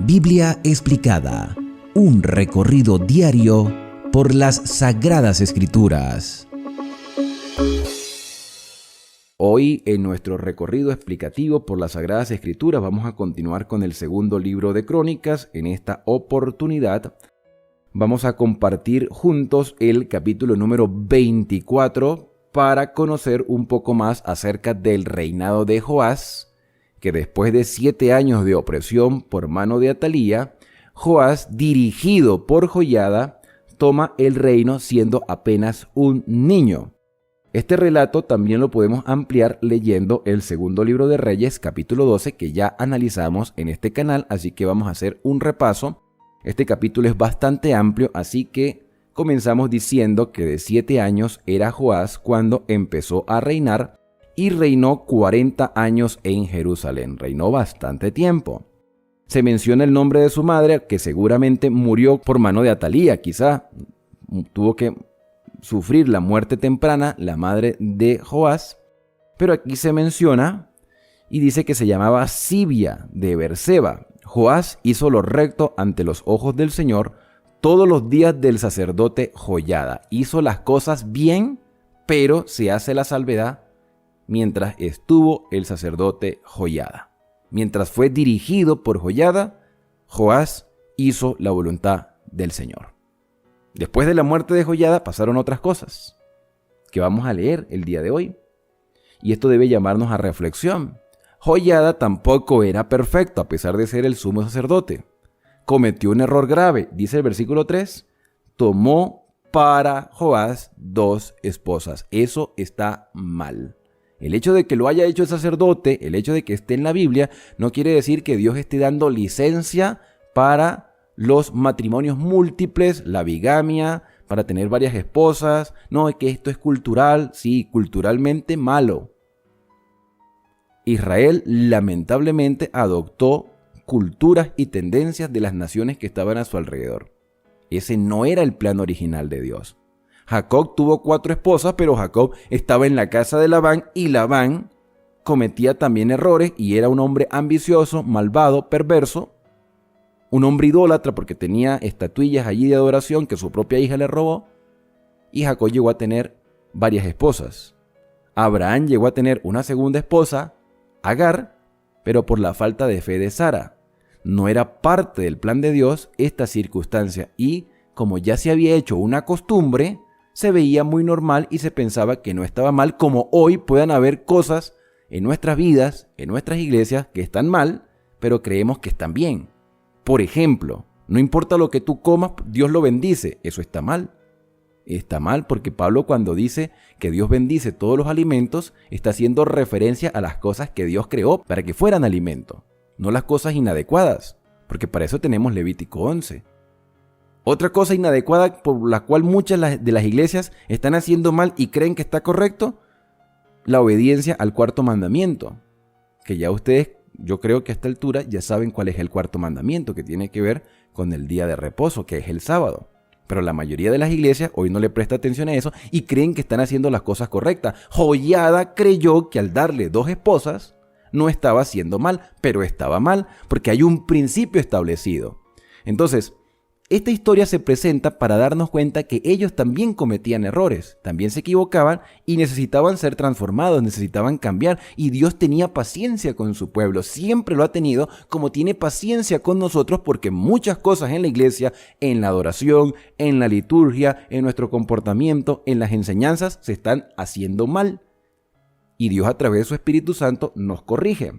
Biblia explicada, un recorrido diario por las Sagradas Escrituras. Hoy, en nuestro recorrido explicativo por las Sagradas Escrituras, vamos a continuar con el segundo libro de Crónicas. En esta oportunidad vamos a compartir juntos el capítulo número 24 para conocer un poco más acerca del reinado de Joás, que después de 7 años de opresión por mano de Atalía, Joás, dirigido por Joiada, toma el reino siendo apenas un niño. Este relato también lo podemos ampliar leyendo el segundo libro de Reyes, capítulo 12, que ya analizamos en este canal, así que vamos a hacer un repaso. Este capítulo es bastante amplio, así que comenzamos diciendo que de 7 años era Joás cuando empezó a reinar y reinó 40 años en Jerusalén. Reinó bastante tiempo. Se menciona el nombre de su madre, que seguramente murió por mano de Atalía, quizá tuvo que sufrir la muerte temprana, la madre de Joás, pero aquí se menciona y dice que se llamaba Sibia de Berseba. Joás hizo lo recto ante los ojos del Señor todos los días del sacerdote Joiada. Hizo las cosas bien, pero se hace la salvedad mientras estuvo el sacerdote Joiada. Mientras fue dirigido por Joiada, Joás hizo la voluntad del Señor. Después de la muerte de Joiada pasaron otras cosas que vamos a leer el día de hoy. Y esto debe llamarnos a reflexión. Joiada tampoco era perfecto a pesar de ser el sumo sacerdote. Cometió un error grave, dice el versículo 3. Tomó para Joás 2 esposas. Eso está mal. El hecho de que lo haya hecho el sacerdote, el hecho de que esté en la Biblia, no quiere decir que Dios esté dando licencia para los matrimonios múltiples, la bigamia, para tener varias esposas. No, es que esto es cultural, sí, culturalmente malo. Israel lamentablemente adoptó culturas y tendencias de las naciones que estaban a su alrededor. Ese no era el plan original de Dios. Jacob tuvo 4 esposas, pero Jacob estaba en la casa de Labán y Labán cometía también errores y era un hombre ambicioso, malvado, perverso, un hombre idólatra porque tenía estatuillas allí de adoración que su propia hija le robó, y Jacob llegó a tener varias esposas. Abraham llegó a tener una segunda esposa, Agar, pero por la falta de fe de Sara. No era parte del plan de Dios esta circunstancia y, como ya se había hecho una costumbre, se veía muy normal y se pensaba que no estaba mal, como hoy puedan haber cosas en nuestras vidas, en nuestras iglesias, que están mal, pero creemos que están bien. Por ejemplo, no importa lo que tú comas, Dios lo bendice. Eso está mal. Está mal porque Pablo, cuando dice que Dios bendice todos los alimentos, está haciendo referencia a las cosas que Dios creó para que fueran alimento, no las cosas inadecuadas, porque para eso tenemos Levítico 11. Otra cosa inadecuada por la cual muchas de las iglesias están haciendo mal y creen que está correcto, la obediencia al 4º mandamiento. Que ya ustedes, yo creo que a esta altura ya saben cuál es el 4º mandamiento, que tiene que ver con el día de reposo, que es el sábado. Pero la mayoría de las iglesias hoy no le presta atención a eso y creen que están haciendo las cosas correctas. Joiada creyó que al darle 2 esposas no estaba haciendo mal, pero estaba mal porque hay un principio establecido. Entonces, esta historia se presenta para darnos cuenta que ellos también cometían errores, también se equivocaban y necesitaban ser transformados, necesitaban cambiar. Y Dios tenía paciencia con su pueblo, siempre lo ha tenido, como tiene paciencia con nosotros, porque muchas cosas en la iglesia, en la adoración, en la liturgia, en nuestro comportamiento, en las enseñanzas, se están haciendo mal. Y Dios a través de su Espíritu Santo nos corrige.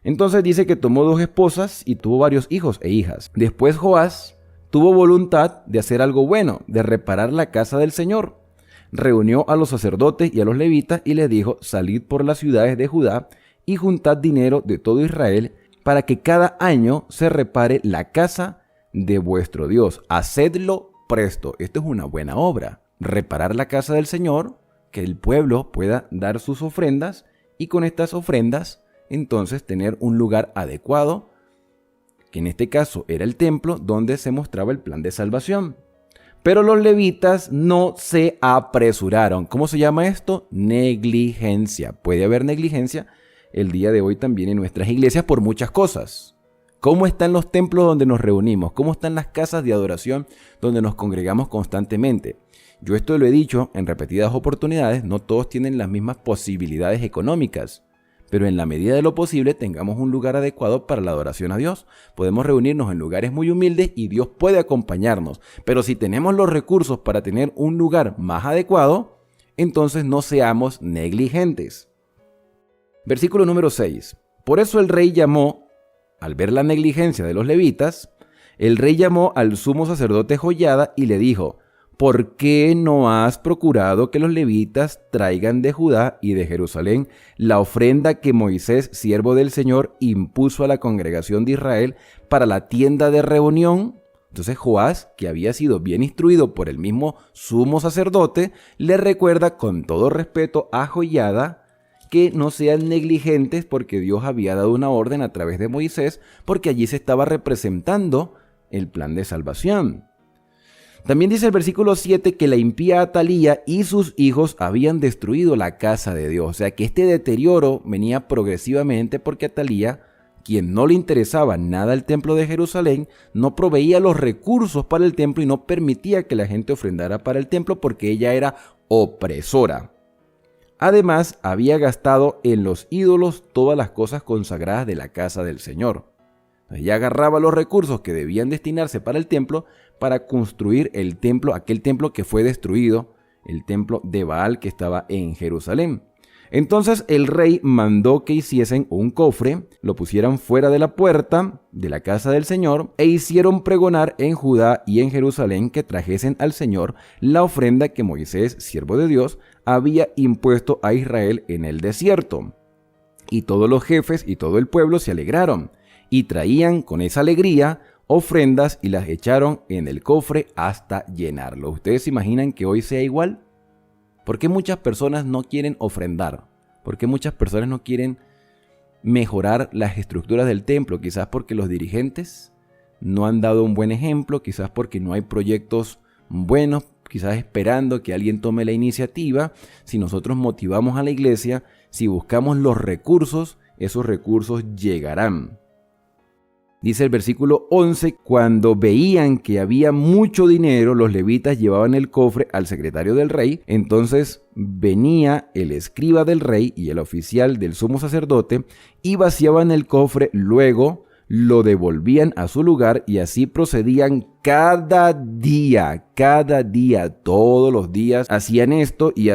Entonces dice que tomó 2 esposas y tuvo varios hijos e hijas. Después Joás tuvo voluntad de hacer algo bueno, de reparar la casa del Señor. Reunió a los sacerdotes y a los levitas y les dijo: salid por las ciudades de Judá y juntad dinero de todo Israel para que cada año se repare la casa de vuestro Dios. Hacedlo presto. Esto es una buena obra. Reparar la casa del Señor, que el pueblo pueda dar sus ofrendas y con estas ofrendas entonces tener un lugar adecuado, que en este caso era el templo donde se mostraba el plan de salvación. Pero los levitas no se apresuraron. ¿Cómo se llama esto? Negligencia. Puede haber negligencia el día de hoy también en nuestras iglesias por muchas cosas. ¿Cómo están los templos donde nos reunimos? ¿Cómo están las casas de adoración donde nos congregamos constantemente? Yo esto lo he dicho en repetidas oportunidades, no todos tienen las mismas posibilidades económicas, pero en la medida de lo posible tengamos un lugar adecuado para la adoración a Dios. Podemos reunirnos en lugares muy humildes y Dios puede acompañarnos, pero si tenemos los recursos para tener un lugar más adecuado, entonces no seamos negligentes. Versículo número 6. Por eso el rey llamó, al ver la negligencia de los levitas, el rey llamó al sumo sacerdote Joiada y le dijo: ¿por qué no has procurado que los levitas traigan de Judá y de Jerusalén la ofrenda que Moisés, siervo del Señor, impuso a la congregación de Israel para la tienda de reunión? Entonces Joás, que había sido bien instruido por el mismo sumo sacerdote, le recuerda con todo respeto a Joiada que no sean negligentes porque Dios había dado una orden a través de Moisés, porque allí se estaba representando el plan de salvación. También dice el versículo 7 que la impía Atalía y sus hijos habían destruido la casa de Dios. O sea que este deterioro venía progresivamente porque Atalía, quien no le interesaba nada el templo de Jerusalén, no proveía los recursos para el templo y no permitía que la gente ofrendara para el templo porque ella era opresora. Además, había gastado en los ídolos todas las cosas consagradas de la casa del Señor. Ella agarraba los recursos que debían destinarse para el templo para construir el templo, aquel templo que fue destruido, el templo de Baal que estaba en Jerusalén. Entonces el rey mandó que hiciesen un cofre, lo pusieran fuera de la puerta de la casa del Señor e hicieron pregonar en Judá y en Jerusalén que trajesen al Señor la ofrenda que Moisés, siervo de Dios, había impuesto a Israel en el desierto. Y todos los jefes y todo el pueblo se alegraron y traían con esa alegría ofrendas y las echaron en el cofre hasta llenarlo. ¿Ustedes se imaginan que hoy sea igual? ¿Por qué muchas personas no quieren ofrendar? ¿Por qué muchas personas no quieren mejorar las estructuras del templo? Quizás porque los dirigentes no han dado un buen ejemplo, quizás porque no hay proyectos buenos, quizás esperando que alguien tome la iniciativa. Si nosotros motivamos a la iglesia, si buscamos los recursos, esos recursos llegarán. Dice el versículo 11, cuando veían que había mucho dinero, los levitas llevaban el cofre al secretario del rey. Entonces venía el escriba del rey y el oficial del sumo sacerdote y vaciaban el cofre, luego lo devolvían a su lugar y así procedían cada día, todos los días hacían esto y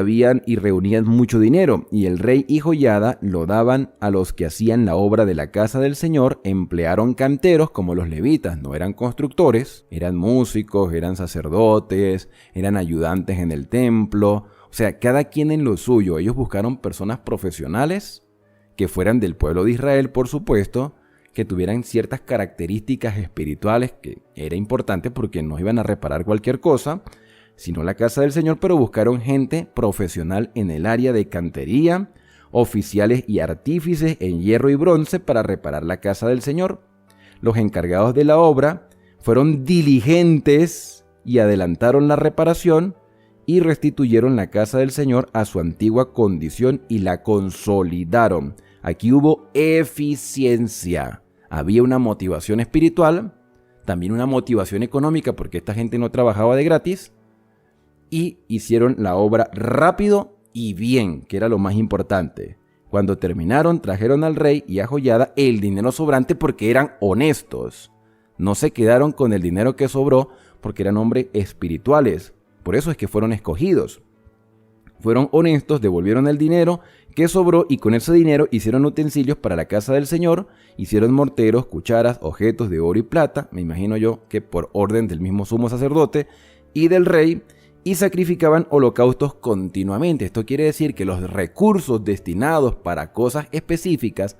reunían mucho dinero. Y el rey y Joiada lo daban a los que hacían la obra de la casa del Señor. Emplearon canteros como los levitas, no eran constructores, eran músicos, eran sacerdotes, eran ayudantes en el templo. O sea, cada quien en lo suyo. Ellos buscaron personas profesionales que fueran del pueblo de Israel, por supuesto, que tuvieran ciertas características espirituales, que era importante porque no iban a reparar cualquier cosa, sino la casa del Señor, pero buscaron gente profesional en el área de cantería, oficiales y artífices en hierro y bronce para reparar la casa del Señor. Los encargados de la obra fueron diligentes y adelantaron la reparación y restituyeron la casa del Señor a su antigua condición y la consolidaron. Aquí hubo eficiencia. Había una motivación espiritual, también una motivación económica porque esta gente no trabajaba de gratis y hicieron la obra rápido y bien, que era lo más importante. Cuando terminaron, trajeron al rey y a Joiada el dinero sobrante porque eran honestos. No se quedaron con el dinero que sobró porque eran hombres espirituales. Por eso es que fueron escogidos. Fueron honestos, devolvieron el dinero que sobró y con ese dinero hicieron utensilios para la casa del Señor, hicieron morteros, cucharas, objetos de oro y plata, me imagino yo que por orden del mismo sumo sacerdote y del rey, y sacrificaban holocaustos continuamente. Esto quiere decir que los recursos destinados para cosas específicas,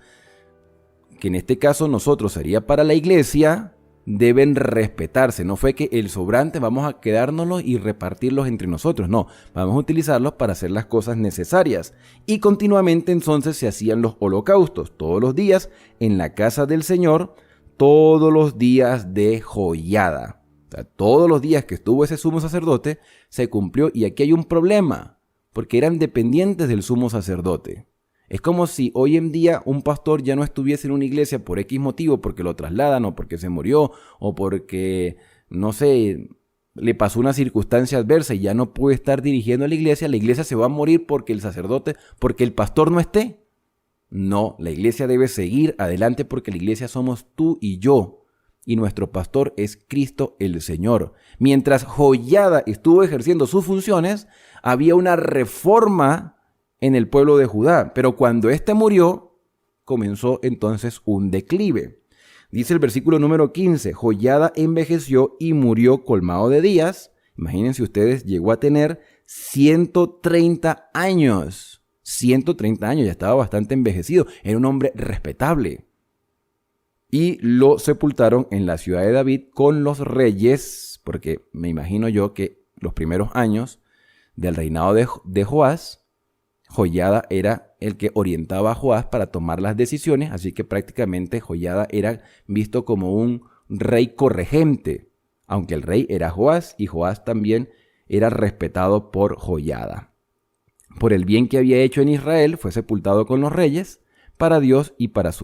que en este caso nosotros sería para la iglesia, deben respetarse. No fue que el sobrante vamos a quedárnoslo y repartirlos entre nosotros. No, vamos a utilizarlos para hacer las cosas necesarias. Y continuamente entonces se hacían los holocaustos todos los días en la casa del Señor, todos los días de Joiada. O sea, todos los días que estuvo ese sumo sacerdote se cumplió. Y aquí hay un problema, porque eran dependientes del sumo sacerdote. Es como si hoy en día un pastor ya no estuviese en una iglesia por X motivo, porque lo trasladan o porque se murió o porque, no sé, le pasó una circunstancia adversa y ya no puede estar dirigiendo la iglesia se va a morir porque el sacerdote, porque el pastor no esté. No, la iglesia debe seguir adelante porque la iglesia somos tú y yo. Y nuestro pastor es Cristo el Señor. Mientras Joiada estuvo ejerciendo sus funciones, había una reforma en el pueblo de Judá. Pero cuando éste murió, comenzó entonces un declive. Dice el versículo número 15, Joiada envejeció y murió colmado de días. Imagínense ustedes, llegó a tener 130 años. 130 años, ya estaba bastante envejecido. Era un hombre respetable. Y lo sepultaron en la ciudad de David con los reyes, porque me imagino yo que los primeros años del reinado de Joás, Joiada era el que orientaba a Joás para tomar las decisiones, así que prácticamente Joiada era visto como un rey corregente, aunque el rey era Joás y Joás también era respetado por Joiada. Por el bien que había hecho en Israel, fue sepultado con los reyes para Dios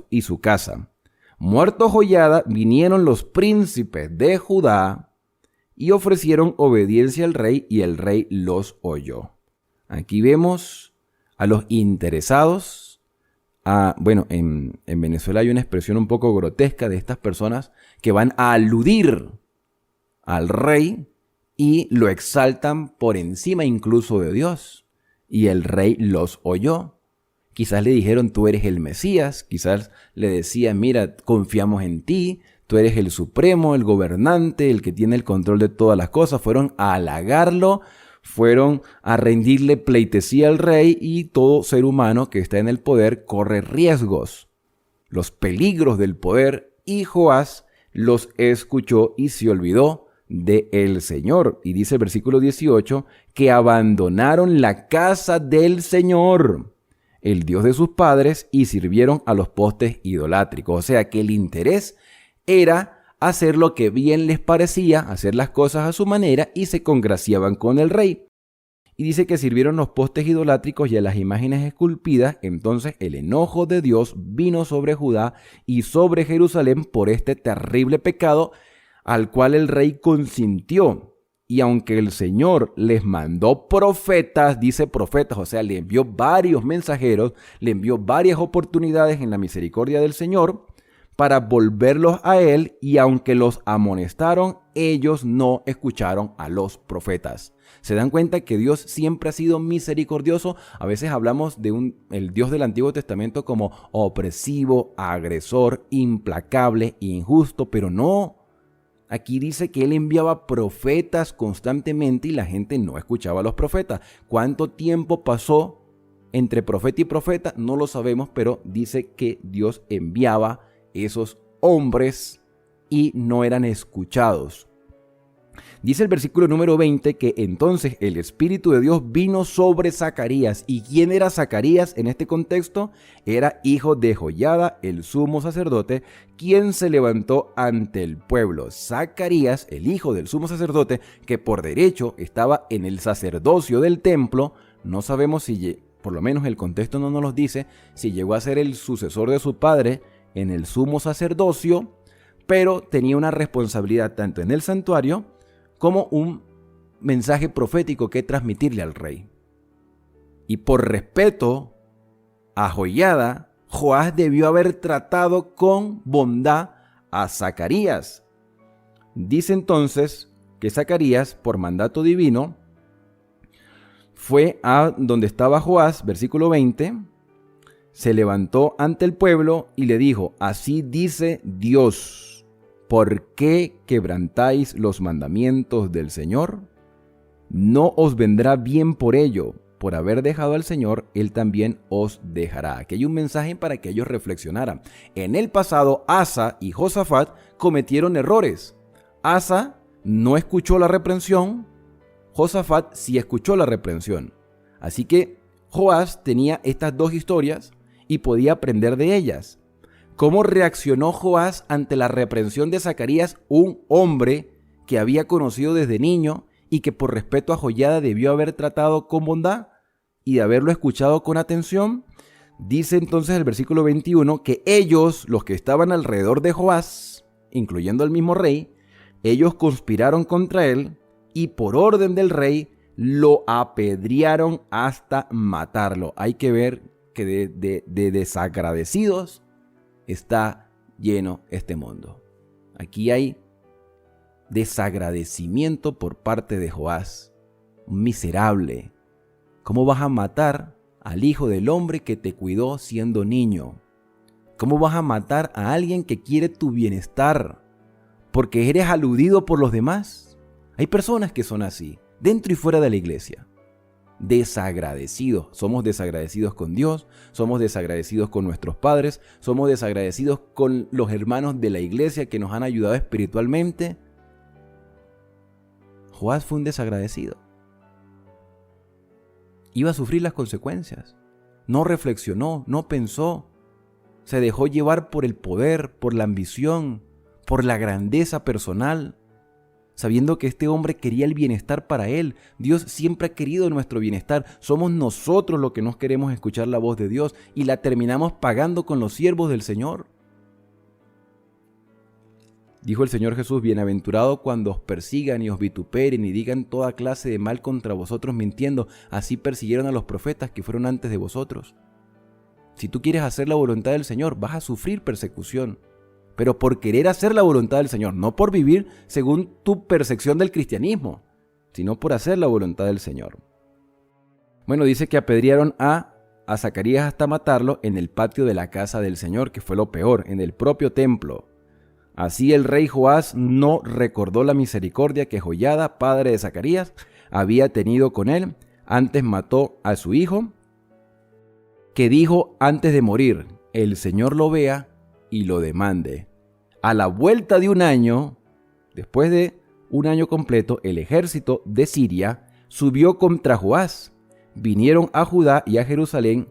y su casa. Muerto Joiada, vinieron los príncipes de Judá y ofrecieron obediencia al rey y el rey los oyó. Aquí vemos a los interesados. En Venezuela hay una expresión un poco grotesca de estas personas que van a aludir al rey y lo exaltan por encima incluso de Dios. Y el rey los oyó. Quizás le dijeron, tú eres el Mesías. Quizás le decían, mira, confiamos en ti. Tú eres el supremo, el gobernante, el que tiene el control de todas las cosas. Fueron a halagarlo, fueron a rendirle pleitesía al rey, y todo ser humano que está en el poder corre riesgos, los peligros del poder, y Joás los escuchó y se olvidó del Señor. Y dice el versículo 18, que abandonaron la casa del Señor, el Dios de sus padres, y sirvieron a los postes idolátricos. O sea que el interés era hacer lo que bien les parecía, hacer las cosas a su manera, y se congraciaban con el rey. Y dice que sirvieron los postes idolátricos y a las imágenes esculpidas. Entonces el enojo de Dios vino sobre Judá y sobre Jerusalén por este terrible pecado, al cual el rey consintió. Y aunque el Señor les mandó profetas, dice profetas, o sea, le envió varios mensajeros, le envió varias oportunidades en la misericordia del Señor para volverlos a él, y aunque los amonestaron, ellos no escucharon a los profetas. ¿Se dan cuenta que Dios siempre ha sido misericordioso? A veces hablamos de el Dios del Antiguo Testamento como opresivo, agresor, implacable, injusto, pero no. Aquí dice que él enviaba profetas constantemente y la gente no escuchaba a los profetas. ¿Cuánto tiempo pasó entre profeta y profeta? No lo sabemos, pero dice que Dios enviaba esos hombres y no eran escuchados. Dice el versículo número 20 que entonces el Espíritu de Dios vino sobre Zacarías. ¿Y quién era Zacarías en este contexto? Era hijo de Joiada, el sumo sacerdote, quien se levantó ante el pueblo. Zacarías, el hijo del sumo sacerdote, que por derecho estaba en el sacerdocio del templo, no sabemos si, por lo menos el contexto no nos lo dice, si llegó a ser el sucesor de su padre en el sumo sacerdocio, pero tenía una responsabilidad tanto en el santuario como un mensaje profético que transmitirle al rey. Y por respeto a Joiada, Joás debió haber tratado con bondad a Zacarías. Dice entonces que Zacarías, por mandato divino, fue a donde estaba Joás, versículo 20, se levantó ante el pueblo y le dijo, así dice Dios, ¿por qué quebrantáis los mandamientos del Señor? No os vendrá bien por ello. Por haber dejado al Señor, Él también os dejará. Aquí hay un mensaje para que ellos reflexionaran. En el pasado, Asa y Josafat cometieron errores. Asa no escuchó la reprensión, Josafat sí escuchó la reprensión. Así que Joás tenía estas dos historias y podía aprender de ellas. ¿Cómo reaccionó Joás ante la reprensión de Zacarías, un hombre que había conocido desde niño y que por respeto a Joiada debió haber tratado con bondad y de haberlo escuchado con atención? Dice entonces el versículo 21 que ellos, los que estaban alrededor de Joás, incluyendo al mismo rey, ellos conspiraron contra él y por orden del rey lo apedrearon hasta matarlo. Hay que ver que de desagradecidos está lleno este mundo. Aquí hay desagradecimiento por parte de Joás, un miserable. ¿Cómo vas a matar al hijo del hombre que te cuidó siendo niño? ¿Cómo vas a matar a alguien que quiere tu bienestar porque eres aludido por los demás? Hay personas que son así, dentro y fuera de la iglesia. Desagradecidos. Somos desagradecidos con Dios, somos desagradecidos con nuestros padres, somos desagradecidos con los hermanos de la iglesia que nos han ayudado espiritualmente. Joás fue un desagradecido. Iba a sufrir las consecuencias. No reflexionó, no pensó. Se dejó llevar por el poder, por la ambición, por la grandeza personal, sabiendo que este hombre quería el bienestar para él. Dios siempre ha querido nuestro bienestar. Somos nosotros los que no queremos escuchar la voz de Dios y la terminamos pagando con los siervos del Señor. Dijo el Señor Jesús: bienaventurado cuando os persigan y os vituperen y digan toda clase de mal contra vosotros mintiendo. Así persiguieron a los profetas que fueron antes de vosotros. Si tú quieres hacer la voluntad del Señor, vas a sufrir persecución. Pero por querer hacer la voluntad del Señor, no por vivir según tu percepción del cristianismo, sino por hacer la voluntad del Señor. Bueno, dice que apedrearon a Zacarías hasta matarlo en el patio de la casa del Señor, que fue lo peor, en el propio templo. Así el rey Joás no recordó la misericordia que Joiada, padre de Zacarías, había tenido con él. Antes mató a su hijo, que dijo antes de morir: el Señor lo vea y lo demande. A la vuelta de un año, después de un año completo, el ejército de Siria subió contra Joás. Vinieron a Judá y a Jerusalén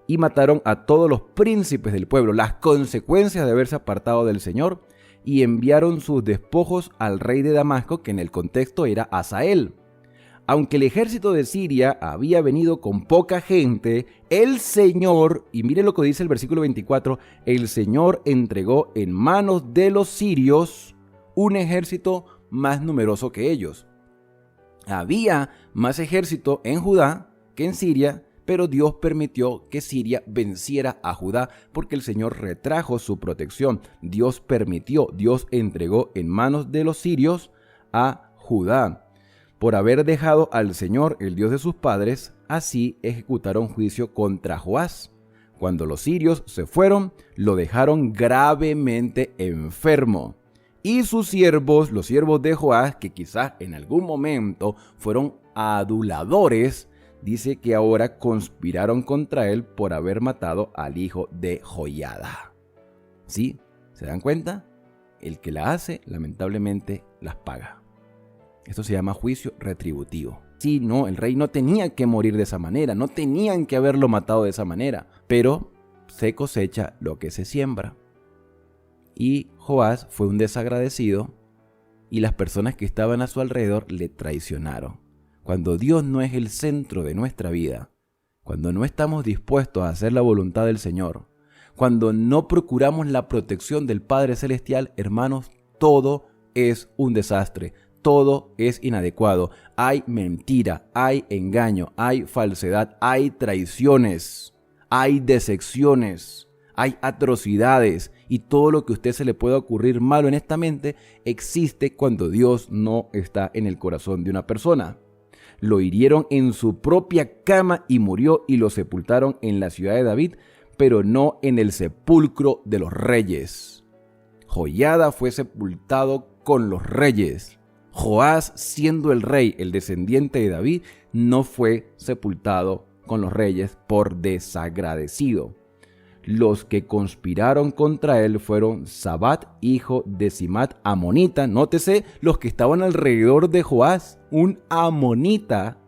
y mataron a todos los príncipes del pueblo, las consecuencias de haberse apartado del Señor, y enviaron sus despojos al rey de Damasco, que en el contexto era Hazael. Aunque el ejército de Siria había venido con poca gente, el Señor, y mire lo que dice el versículo 24, el Señor entregó en manos de los sirios un ejército más numeroso que ellos. Había más ejército en Judá que en Siria, pero Dios permitió que Siria venciera a Judá porque el Señor retrajo su protección. Dios permitió, Dios entregó en manos de los sirios a Judá. Por haber dejado al Señor, el Dios de sus padres, así ejecutaron juicio contra Joás. Cuando los sirios se fueron, lo dejaron gravemente enfermo. Y sus siervos, los siervos de Joás, que quizás en algún momento fueron aduladores, dice que ahora conspiraron contra él por haber matado al hijo de Joiada. ¿Sí? ¿Se dan cuenta? El que la hace, lamentablemente, las paga. Esto se llama juicio retributivo. Sí, no, el rey no tenía que morir de esa manera, no tenían que haberlo matado de esa manera, pero se cosecha lo que se siembra. Y Joás fue un desagradecido y las personas que estaban a su alrededor le traicionaron. Cuando Dios no es el centro de nuestra vida, cuando no estamos dispuestos a hacer la voluntad del Señor, cuando no procuramos la protección del Padre Celestial, hermanos, todo es un desastre. Todo es inadecuado. Hay mentira, hay engaño, hay falsedad, hay traiciones, hay decepciones, hay atrocidades y todo lo que a usted se le pueda ocurrir malo en esta mente existe cuando Dios no está en el corazón de una persona. Lo hirieron en su propia cama y murió, y lo sepultaron en la ciudad de David, pero no en el sepulcro de los reyes. Joiada fue sepultado con los reyes. Joás, siendo el rey, el descendiente de David, no fue sepultado con los reyes por desagradecido. Los que conspiraron contra él fueron Sabat, hijo de Simat, amonita. Nótese, los que estaban alrededor de Joás, un amonita,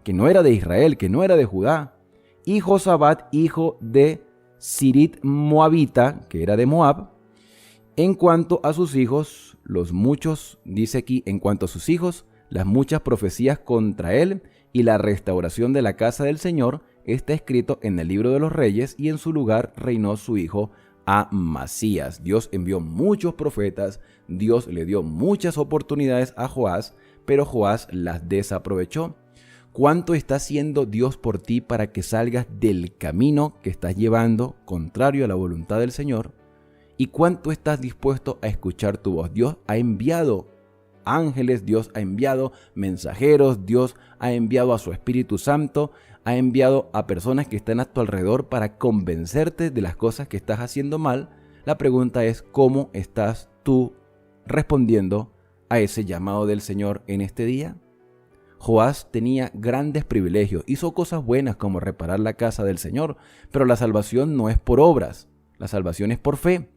que no era de Israel, que no era de Judá. Y Josabat, hijo de Sirit moabita, que era de Moab. En cuanto a sus hijos, los muchos, dice aquí, en cuanto a sus hijos, las muchas profecías contra él y la restauración de la casa del Señor, está escrito en el libro de los Reyes y en su lugar reinó su hijo Amasías. Dios envió muchos profetas, Dios le dio muchas oportunidades a Joás, pero Joás las desaprovechó. ¿Cuánto está haciendo Dios por ti para que salgas del camino que estás llevando contrario a la voluntad del Señor? ¿Y cuánto estás dispuesto a escuchar tu voz? Dios ha enviado ángeles, Dios ha enviado mensajeros, Dios ha enviado a su Espíritu Santo, ha enviado a personas que están a tu alrededor para convencerte de las cosas que estás haciendo mal. La pregunta es, ¿cómo estás tú respondiendo a ese llamado del Señor en este día? Joás tenía grandes privilegios, hizo cosas buenas como reparar la casa del Señor, pero la salvación no es por obras, la salvación es por fe.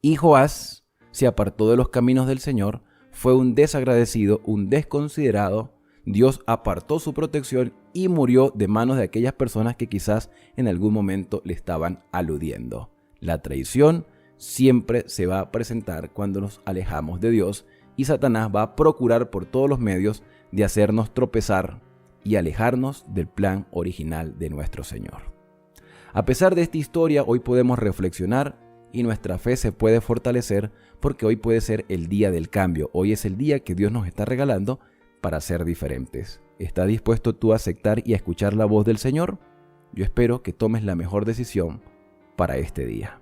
Y Joás se apartó de los caminos del Señor, fue un desagradecido, un desconsiderado. Dios apartó su protección y murió de manos de aquellas personas que quizás en algún momento le estaban aludiendo. La traición siempre se va a presentar cuando nos alejamos de Dios y Satanás va a procurar por todos los medios de hacernos tropezar y alejarnos del plan original de nuestro Señor. A pesar de esta historia, hoy podemos reflexionar y nuestra fe se puede fortalecer porque hoy puede ser el día del cambio. Hoy es el día que Dios nos está regalando para ser diferentes. ¿Estás dispuesto tú a aceptar y a escuchar la voz del Señor? Yo espero que tomes la mejor decisión para este día.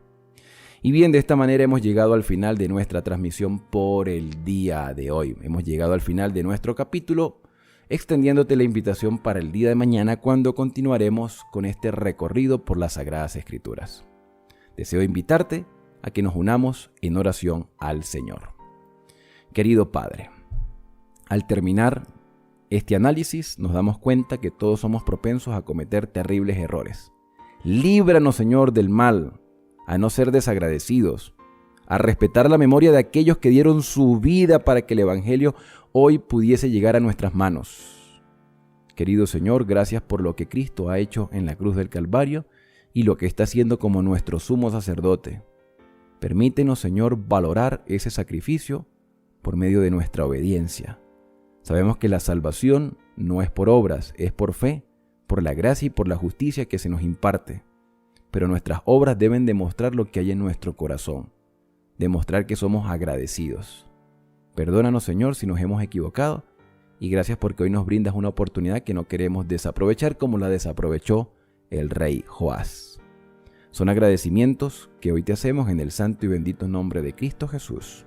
Y bien, de esta manera hemos llegado al final de nuestra transmisión por el día de hoy. Hemos llegado al final de nuestro capítulo, extendiéndote la invitación para el día de mañana cuando continuaremos con este recorrido por las Sagradas Escrituras. Deseo invitarte a que nos unamos en oración al Señor. Querido Padre, al terminar este análisis nos damos cuenta que todos somos propensos a cometer terribles errores. Líbranos, Señor, del mal, a no ser desagradecidos, a respetar la memoria de aquellos que dieron su vida para que el Evangelio hoy pudiese llegar a nuestras manos. Querido Señor, gracias por lo que Cristo ha hecho en la cruz del Calvario y lo que está haciendo como nuestro sumo sacerdote. Permítenos, Señor, valorar ese sacrificio por medio de nuestra obediencia. Sabemos que la salvación no es por obras, es por fe, por la gracia y por la justicia que se nos imparte. Pero nuestras obras deben demostrar lo que hay en nuestro corazón, demostrar que somos agradecidos. Perdónanos, Señor, si nos hemos equivocado, y gracias porque hoy nos brindas una oportunidad que no queremos desaprovechar como la desaprovechó el rey Joás. Son agradecimientos que hoy te hacemos en el santo y bendito nombre de Cristo Jesús.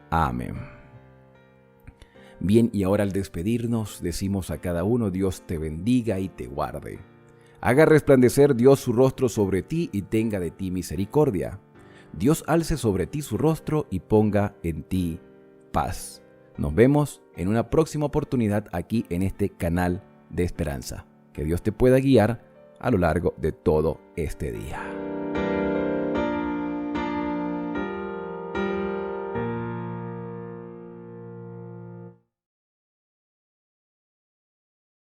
Amén. Bien, y ahora al despedirnos decimos a cada uno: Dios te bendiga y te guarde. Haga resplandecer Dios su rostro sobre ti y tenga de ti misericordia. Dios alce sobre ti su rostro y ponga en ti paz. Nos vemos en una próxima oportunidad aquí en este canal de esperanza. Que Dios te pueda guiar a lo largo de todo este día.